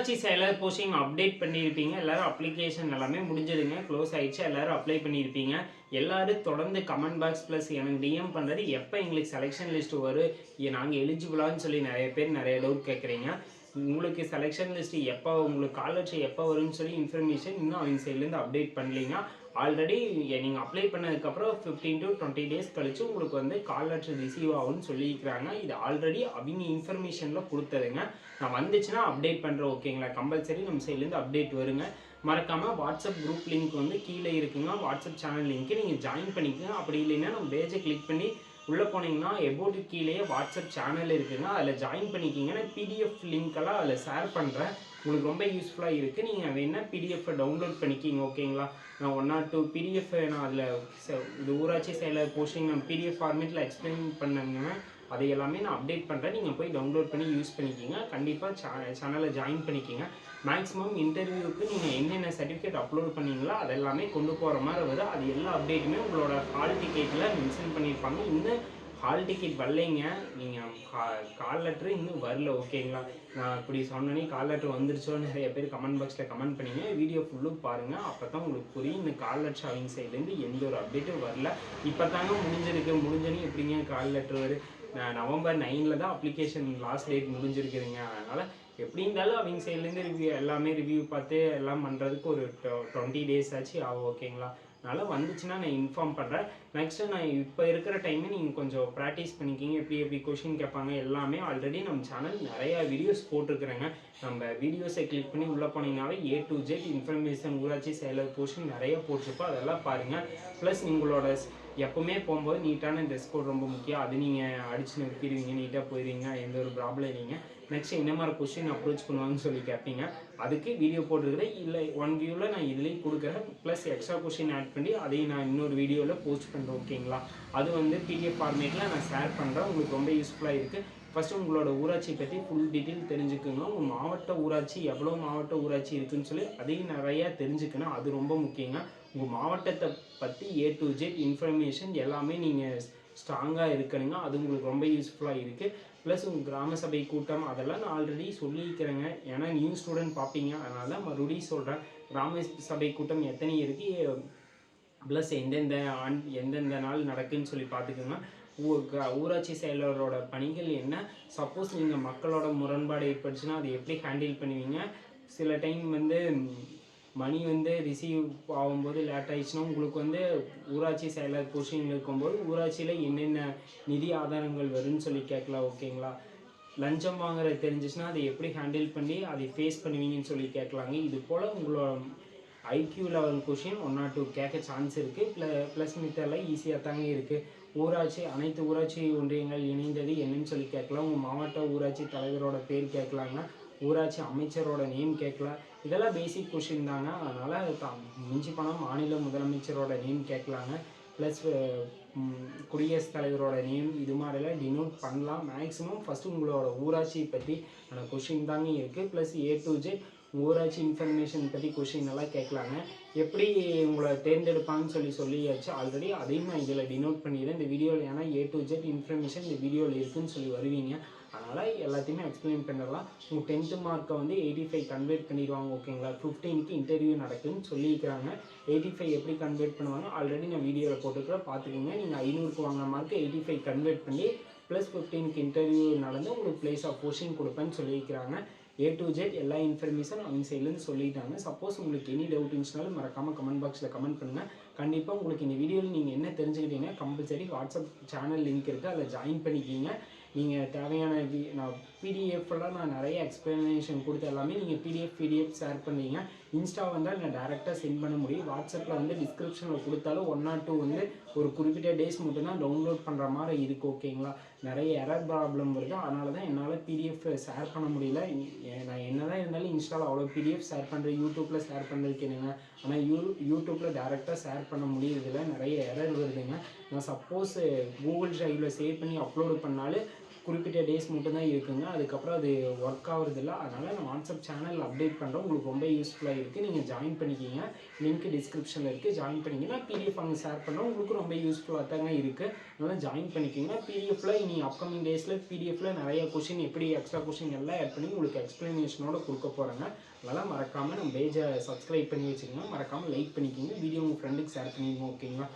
ஊராட்சி செயலர் posting update பண்ணியிருப்பீங்க. எல்லாரும் அப்ளிகேஷன் எல்லாமே முடிஞ்சதுங்க. க்ளோஸ் ஆயிடுச்சு. எல்லாரும் அப்ளை பண்ணியிருப்பீங்க. எல்லாரும் தொடர்ந்து கமெண்ட் பாக்ஸ் ப்ளஸ் எனக்கு டிஎம் பண்ணுறது எப்போ எங்களுக்கு செலெக்ஷன் லிஸ்ட் வரும், நாங்கள் எலிஜிபிளான்னு சொல்லி நிறைய பேர் நிறைய டவுட் கேட்குறீங்க. உங்களுக்கு செலெக்ஷன் லிஸ்ட் எப்போ, உங்களுக்கு கால் லெட்டர் எப்போ வரும்னு சொல்லி இன்ஃபர்மேஷன் இன்னும் அவங்க சைட்லேருந்து அப்டேட் பண்ணலீங்க. ஆல்ரெடி நீங்கள் அப்ளை பண்ணதுக்கப்புறம் 15 to 20 டேஸ் கழிச்சு உங்களுக்கு வந்து கால் லெட்டர் ரிசீவ் ஆகும்னு சொல்லியிருக்கிறாங்க. இது ஆல்ரெடி அவங்க இன்ஃபர்மேஷனில் கொடுத்ததுங்க. நான் வந்துச்சுன்னா அப்டேட் பண்ணுறேன், ஓகேங்களா? கம்பல்சரி நம்ம சைட்லேருந்து அப்டேட் வருங்க. மறக்காமல் வாட்ஸ்அப் குரூப் லிங்க் வந்து கீழே இருக்குங்க. வாட்ஸ்அப் சேனல் லிங்க்கு நீங்கள் ஜாயின் பண்ணிக்கோங்க. அப்படி இல்லைன்னா நம்ம பேஜை கிளிக் பண்ணி உள்ளே போனீங்கன்னா எபோட் கீழேயே வாட்ஸ்அப் சேனல் இருக்குதுங்க. அதில் ஜாயின் பண்ணிக்கிங்கன்னா பிடிஎஃப் லிங்க்கெல்லாம் அதில் ஷேர் பண்ணுறேன். உங்களுக்கு ரொம்ப யூஸ்ஃபுல்லாக இருக்குது. நீங்கள் வேணால் பிடிஎஃப் டவுன்லோட் பண்ணிக்கிங்க, ஓகேங்களா? நான் 1 or 2 பிடிஎஃப் நான் அதில் இது ஊராட்சி செயலர் போஸ்டிங் நான் பிடிஎஃப் ஃபார்மேட்டில் எக்ஸ்பிளைன் பண்ணுங்க. அதை எல்லாமே நான் அப்டேட் பண்ணுறேன். நீங்கள் போய் டவுன்லோட் பண்ணி யூஸ் பண்ணிக்கிங்க. கண்டிப்பாக சேனலை ஜாயின் பண்ணிக்கிங்க. மேக்ஸிமம் இன்டர்வியூவுக்கு நீங்கள் என்னென்ன சர்டிஃபிகேட் அப்லோட் பண்ணீங்களோ அதெல்லாமே கொண்டு போகிற மாதிரி வரும். அது எல்லா அப்டேட்டுமே உங்களோட ஹால் டிக்கெட்டில் மென்ஷன் பண்ணியிருப்பாங்க. இன்னும் ஹால் டிக்கெட் வரலைங்க, நீங்கள் கால் லெட்ரு இன்னும் வரல, ஓகேங்களா? நான் இப்படி சொன்னோன்னே கால் லெட்ரு வந்துருச்சோன்னு நிறைய பேர் கமெண்ட் பாக்ஸில் கமெண்ட் பண்ணிங்க. வீடியோ ஃபுல்லும் பாருங்கள், அப்போ தான் உங்களுக்கு புரியும். இந்த கால் லெட்ரு அவங்க சைட்லேருந்து எந்த ஒரு அப்டேட்டும் வரல. இப்போ தாங்க முடிஞ்சோன்னே எப்படிங்க கால் லெட்ரு வரும்? நவம்பர் 9 தான் அப்ளிகேஷன் லாஸ்ட் டேட் முடிஞ்சிருக்குதுங்க. அதனால் எப்படி இருந்தாலும் அவங்க சைட்லேருந்து எல்லாமே ரிவ்யூ பார்த்து எல்லாம் பண்ணுறதுக்கு ஒரு 20 டேஸ் ஆச்சு ஆகும், ஓகேங்களா? அதனால் வந்துச்சுன்னா நான் இன்ஃபார்ம் பண்ணுறேன். நெக்ஸ்ட்டு நான் இப்போ இருக்கிற டைமே நீங்கள் கொஞ்சம் ப்ராக்டிஸ் பண்ணிக்கிங்க. எப்படி கொஷின் கேட்பாங்க எல்லாமே ஆல்ரெடி நம்ம சேனல் நிறையா வீடியோஸ் போட்டிருக்குறேங்க. நம்ம வீடியோஸை கிளிக் பண்ணி உள்ளே போனீங்கன்னாவே A to Z இன்ஃபர்மேஷன் ஊராட்சி செயலர் போஸ்டிங் நிறைய போட்டிருப்போம். அதெல்லாம் பாருங்கள். ப்ளஸ் உங்களோட எப்போவுமே போகும்போது நீட்டான ட்ரெஸ் கோட் ரொம்ப முக்கியம். அது நீங்கள் அடித்து நிறுத்திடுவீங்க, நீட்டாக போயிடுவீங்க, எந்த ஒரு ப்ராப்ளம் இல்லைங்க. நெக்ஸ்ட் என்ன மாதிரி கொஸ்டின் அப்ரோச் பண்ணுவாங்கன்னு சொல்லி கேட்பீங்க. அதுக்கு வீடியோ போட்டுருக்குறேன். இல்லை ஒன் வியூவில் நான் இதுலேயும் கொடுக்குறேன். ப்ளஸ் எக்ஸ்ட்ரா கொஸ்டின் ஆட் பண்ணி அதையும் நான் இன்னொரு வீடியோவில் போஸ்ட் பண்ணுறேன், ஓகேங்களா? அது வந்து பிடிஎஃப் ஃபார்மேட்டில் நான் ஷேர் பண்ணுறேன். உங்களுக்கு ரொம்ப யூஸ்ஃபுல்லாக இருக்குது. ஃபஸ்ட்டு உங்களோட ஊராட்சி பற்றி ஃபுல் டீட்டெயில் தெரிஞ்சுக்கோங்க. உங்கள் மாவட்ட ஊராட்சி எவ்வளோ மாவட்ட ஊராட்சி இருக்குதுன்னு சொல்லி அதையும் நிறையா தெரிஞ்சுக்கணும். அது ரொம்ப முக்கியங்க. உங்கள் மாவட்டத்தை பற்றி A to Z இன்ஃபர்மேஷன் எல்லாமே நீங்கள் ஸ்ட்ராங்காக இருக்கணுங்க. அது உங்களுக்கு ரொம்ப யூஸ்ஃபுல்லாக இருக்குது. ப்ளஸ் உங்கள் கிராம சபை கூட்டம் அதெல்லாம் நான் ஆல்ரெடி சொல்லியிருக்கிறேங்க. ஏன்னா நியூ ஸ்டூடெண்ட் பார்ப்பீங்க, அதனால தான் மறுபடியும் சொல்கிறேன். கிராம சபை கூட்டம் எத்தனை இருக்குது, ப்ளஸ் எந்தெந்த நாள் நடக்குதுன்னு சொல்லி பார்த்துக்கோங்க. ஊராட்சி செயலரோட பணிகள் என்ன, சப்போஸ் நீங்கள் மக்களோட முரண்பாடு ஏற்பட்டுச்சுன்னா அதை எப்படி ஹேண்டில் பண்ணுவீங்க. சில டைம் வந்து மணி வந்து ரிசீவ் ஆகும்போது லேட் ஆகிடுச்சுன்னா உங்களுக்கு வந்து ஊராட்சி செயலர் போஸ்டிங் இருக்கும்போது ஊராட்சியில் என்னென்ன நிதி ஆதாரங்கள் வரும்னு சொல்லி கேட்கலாம், ஓகேங்களா? லஞ்சம் வாங்குறது தெரிஞ்சிச்சுன்னா அதை எப்படி ஹேண்டில் பண்ணி அதை ஃபேஸ் பண்ணுவீங்கன்னு சொல்லி கேட்கலாங்க. இது போல் உங்களோட ஐக்யூ லெவல் கொஷின் 1 or 2 கேட்க சான்ஸ் இருக்குது. ப்ளஸ் மீட்டரில் ஈஸியாக தாங்க இருக்குது. அனைத்து ஊராட்சி ஒன்றியங்கள் இணைந்தது என்னன்னு சொல்லி கேட்கலாம். உங்கள் மாவட்ட ஊராட்சி தலைவரோட பேர் கேட்கலாங்க. ஊராட்சி அமைச்சரோட நேம் கேட்கலாம். இதெல்லாம் பேசிக் கொஷின் தாங்க. அதனால் மிஞ்சி போனால் மாநில முதலமைச்சரோட நேம் கேட்கலாங்க. ப்ளஸ் குடியரசுத் தலைவரோட நேம் இது மாதிரிலாம் டினோட் பண்ணலாம். மேக்ஸிமம் ஃபஸ்ட்டு உங்களோட ஊராட்சி பற்றி அந்த கொஷின் தாங்க இருக்குது. ப்ளஸ் A to Z ஊராட்சி இன்ஃபர்மேஷன் பற்றி கொஷின் எல்லாம் கேட்கலாங்க. எப்படி உங்களை தேர்ந்தெடுப்பாங்கன்னு சொல்லியாச்சு ஆல்ரெடி. அதையும் நான் இதில் டினோட் பண்ணிடுறேன் இந்த வீடியோவில். ஏன்னா A to Z இன்ஃபர்மேஷன் இந்த வீடியோவில் இருக்குதுன்னு சொல்லி வருவீங்க. அதனால் எல்லாத்தையுமே எக்ஸ்பிளைன் பண்ணிடலாம். உங்கள் 10th மார்க்கை வந்து 85 கன்வெர்ட் பண்ணிடுவாங்க, ஓகேங்களா? 15க்கு இன்டர்வியூ நடக்குதுன்னு சொல்லியிருக்கிறாங்க. 85 எப்படி கன்வெர்ட் பண்ணுவாங்க ஆல்ரெடி நான் வீடியோவில் போட்டுக்கிறேன், பார்த்துக்கோங்க. நீங்கள் 500க்கு வாங்கின மார்க்கு 85 கன்வெர்ட் பண்ணி ப்ளஸ் 15க்கு இன்டர்வியூ நடந்து உங்களுக்கு பிளேஸ் ஆஃப் போஸ்டிங் கொடுப்பேன்னு சொல்லியிருக்கிறாங்க. A to Z எல்லா இன்ஃபர்மேஷன் அவங்க சைட்லேருந்து சொல்லிட்டாங்க. சப்போஸ் உங்களுக்கு எனி டவுட் இருந்துச்சுனாலும் மறக்காமல் கமெண்ட் பாக்ஸில் கமெண்ட் பண்ணுங்கள். கண்டிப்பாக உங்களுக்கு இந்த வீடியோவில் நீங்கள் என்ன தெரிஞ்சுக்கிட்டீங்கன்னா கம்பல்சரி வாட்ஸ்அப் சேனல் லிங்க் இருக்குது, அதில் ஜாயின் பண்ணிக்கிங்க. நீங்கள் தேவையான நான் பிடிஎஃப்லாம் நான் நிறைய எக்ஸ்ப்ளனேஷன் கொடுத்து எல்லாமே நீங்கள் பிடிஎஃப் ஷேர் பண்ணுவீங்க. இன்ஸ்டா வந்தால் நான் டேரெக்டாக சென்ட் பண்ண முடியும். வாட்ஸ்அப்பில் வந்து டிஸ்கிரிப்ஷனில் கொடுத்தாலும் 1 or 2 வந்து ஒரு குறிப்பிட்ட டேஸ் மட்டும்தான் டவுன்லோட் பண்ணுற மாதிரி இருக்குது, ஓகேங்களா? நிறைய எரர் ப்ராப்ளம் வருது. அதனால தான் என்னால் பிடிஎஃப் ஷேர் பண்ண முடியல. நான் என்ன தான் இருந்தாலும் இன்ஸ்டாவில் அவ்வளோ பிடிஎஃப் ஷேர் பண்ணுறேன், யூடியூப்பில் ஷேர் பண்ணுறதுக்கு என்னங்க. ஆனால் யூடியூப்பில் டேரெக்டாக ஷேர் பண்ண முடியறதில்ல, நிறைய எரர் வருதுங்க. நான் சப்போஸ் கூகுள் டிரைவில் சேவ் பண்ணி அப்லோடு பண்ணாலும் குறிப்பிட்ட டேஸ் மட்டும்தான் இருக்குங்க. அதுக்கப்புறம் அது ஒர்க் ஆகுறதில்ல. அதனால் நான் வாட்ஸ்அப் சேனல் அப்டேட் பண்ணுறோம். உங்களுக்கு ரொம்ப யூஸ்ஃபுல்லாக இருக்குது. நீங்கள் ஜாயின் பண்ணிக்கிங்க. லிங்க் டிஸ்கிரிப்ஷனில் இருக்குது. ஜாயின் பண்ணிங்கன்னா பிடிஎஃப் அங்கே ஷேர் பண்ணுறோம். உங்களுக்கு ரொம்ப யூஸ்ஃபுல்லாக தாங்க இருக்குது. அதனால் ஜாயின் பண்ணிக்கிங்க. பிடிஎஃப்பில் இனி அப்கமிங் டேஸில் பிடிஎஃப்பில் நிறைய கொஷின் எப்படி எக்ஸ்ட்ரா கொஷின் எல்லாம் ஆட் பண்ணி உங்களுக்கு எக்ஸ்ப்ளனேஷனோட கொடுக்க போகிறேங்க. அதனால் மறக்காமல் நம்ம பேஜை சப்ஸ்கிரைப் பண்ணி வச்சுக்கோங்க. மறக்காமல் லைக் பண்ணிக்கிங்க. வீடியோ உங்கள் ஃப்ரெண்டுக்கு ஷேர் பண்ணிடுங்க. ஓகேங்களா?